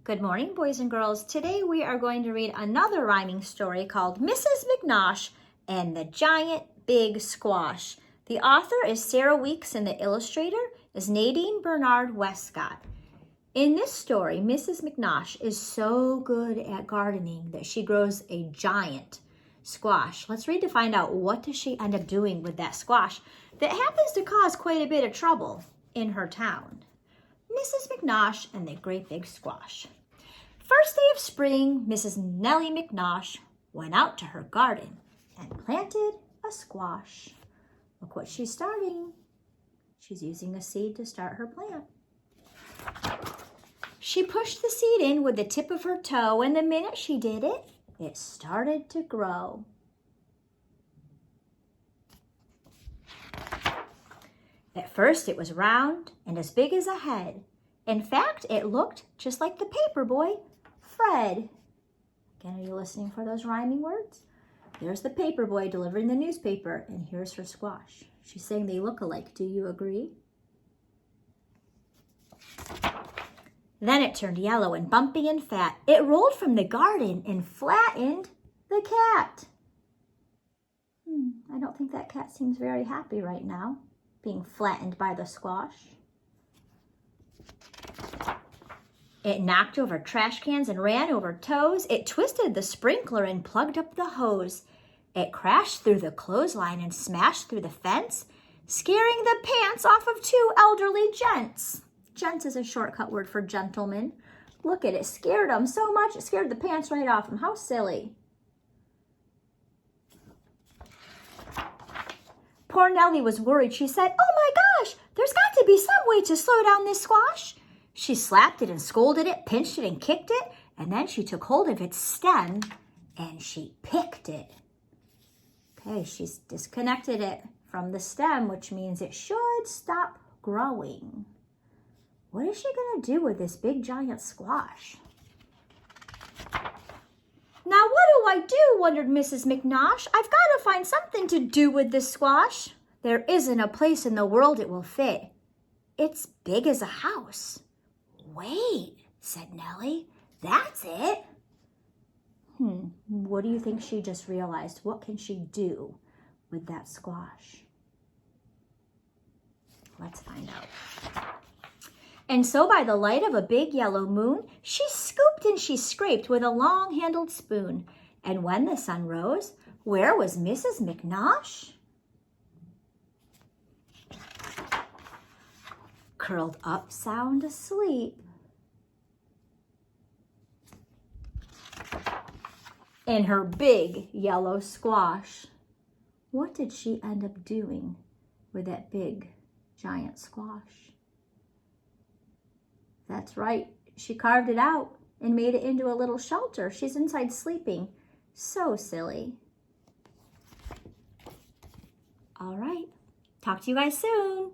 Good morning, boys and girls. Today we are going to read another rhyming story called Mrs. McNosh and the Giant Big Squash. The author is Sarah Weeks and the illustrator is Nadine Bernard Westcott. In this story, Mrs. McNosh is so good at gardening that she grows a giant squash. Let's read to find out what does she end up doing with that squash that happens to cause quite a bit of trouble in her town. Mrs. McNosh and the Great Big Squash. First day of spring, Mrs. Nellie McNosh went out to her garden and planted a squash. Look what she's starting. She's using a seed to start her plant. She pushed the seed in with the tip of her toe, and the minute she did it, it started to grow. At first, it was round and as big as a head. In fact, it looked just like the paper boy, Fred. Again, are you listening for those rhyming words? There's the paper boy delivering the newspaper, and here's her squash. She's saying they look alike. Do you agree? Then it turned yellow and bumpy and fat. It rolled from the garden and flattened the cat. I don't think that cat seems very happy right now, being flattened by the squash. It knocked over trash cans and ran over toes. It twisted the sprinkler and plugged up the hose. It crashed through the clothesline and smashed through the fence, scaring the pants off of two elderly gents. Gents is a shortcut word for gentlemen. Look at it, scared them so much, it scared the pants right off them. How silly. Poor Nellie was worried. She said, "Oh my gosh, there's got to be some way to slow down this squash." She slapped it and scolded it, pinched it and kicked it, and then she took hold of its stem and she picked it. Okay, she's disconnected it from the stem, which means it should stop growing. What is she going to do with this big giant squash? Now, what do I do? Wondered Mrs. McNosh. I've got to find something to do with this squash. There isn't a place in the world it will fit. It's big as a house. Wait, said Nellie. That's it. What do you think she just realized? What can she do with that squash? Let's find out. And so by the light of a big yellow moon, she scooped and she scraped with a long-handled spoon. And when the sun rose, where was Mrs. McNosh? Curled up, sound asleep. In her big yellow squash. What did she end up doing with that big giant squash? That's right, she carved it out and made it into a little shelter. She's inside sleeping. So silly. All right, talk to you guys soon.